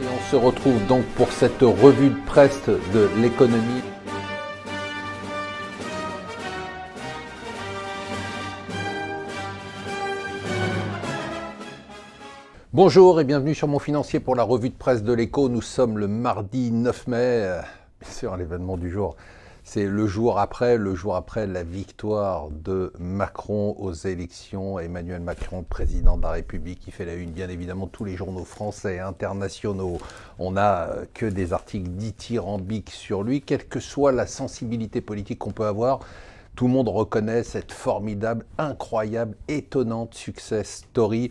Et on se retrouve donc pour cette revue de presse de l'économie. Bonjour et bienvenue sur Mon Financier pour la revue de presse de l'Écho. Nous sommes le mardi 9 mai. Bien sûr, l'événement du jour, c'est le jour après la victoire de Macron aux élections. Emmanuel Macron, président de la République, qui fait la une, bien évidemment, tous les journaux français et internationaux. On n'a que des articles dithyrambiques sur lui, quelle que soit la sensibilité politique qu'on peut avoir. Tout le monde reconnaît cette formidable, incroyable, étonnante success story.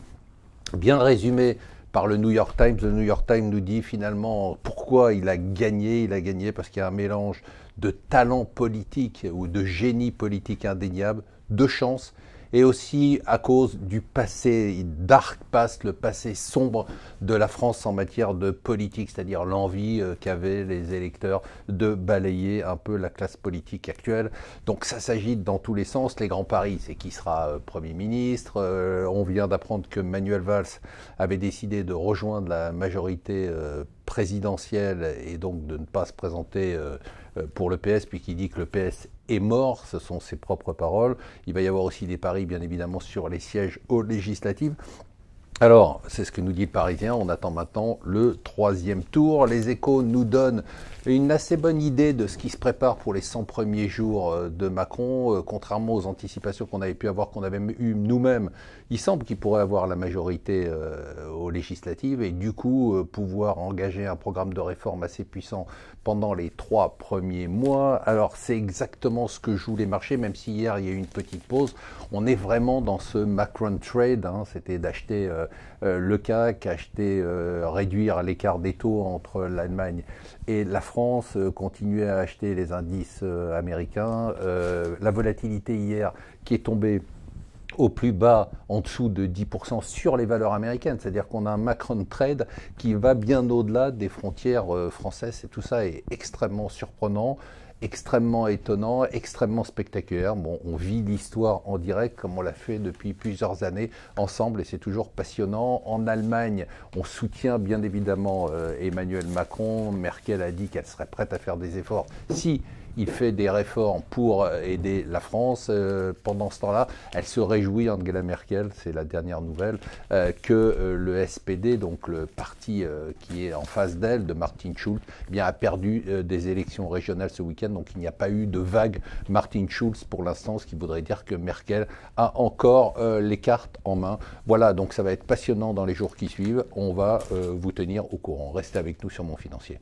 Bien résumé par le New York Times. Le New York Times nous dit finalement pourquoi il a gagné. Il a gagné parce qu'il y a un mélange de talent politique ou de génie politique indéniable, de chance, et aussi à cause du passé, dark past, le passé sombre de la France en matière de politique, c'est-à-dire l'envie qu'avaient les électeurs de balayer un peu la classe politique actuelle. Donc ça s'agite dans tous les sens. Les grands paris, c'est qui sera Premier ministre. On vient d'apprendre que Manuel Valls avait décidé de rejoindre la majorité présidentielle et donc de ne pas se présenter pour le PS, puisqu'il dit que le PS est mort, ce sont ses propres paroles. Il va y avoir aussi des paris, bien évidemment, sur les sièges aux législatives. Alors, c'est ce que nous dit le Parisien, on attend maintenant le troisième tour. Les Échos nous donnent une assez bonne idée de ce qui se prépare pour les 100 premiers jours de Macron, contrairement aux anticipations qu'on avait pu avoir, qu'on avait eu nous-mêmes. Il semble qu'il pourrait avoir la majorité aux législatives et du coup pouvoir engager un programme de réforme assez puissant pendant les 3 premiers mois. Alors c'est exactement ce que jouent les marchés, même si hier il y a eu une petite pause. On est vraiment dans ce Macron trade, hein, c'était d'acheter le CAC, réduire l'écart des taux entre l'Allemagne et la France, continuer à acheter les indices américains. La volatilité hier qui est tombée au plus bas, en dessous de 10% sur les valeurs américaines. C'est-à-dire qu'on a un Macron trade qui va bien au-delà des frontières françaises. Et tout ça est extrêmement surprenant, extrêmement étonnant, extrêmement spectaculaire. Bon, on vit l'histoire en direct comme on l'a fait depuis plusieurs années ensemble et c'est toujours passionnant. En Allemagne, on soutient bien évidemment Emmanuel Macron. Merkel a dit qu'elle serait prête à faire des efforts si il fait des réformes pour aider la France. Pendant ce temps-là, elle se réjouit, Angela Merkel, c'est la dernière nouvelle, que le SPD, donc le parti qui est en face d'elle, de Martin Schulz, eh bien, a perdu des élections régionales ce week-end. Donc il n'y a pas eu de vague Martin Schulz pour l'instant, ce qui voudrait dire que Merkel a encore les cartes en main. Voilà, donc ça va être passionnant dans les jours qui suivent. On va vous tenir au courant. Restez avec nous sur Mon Financier.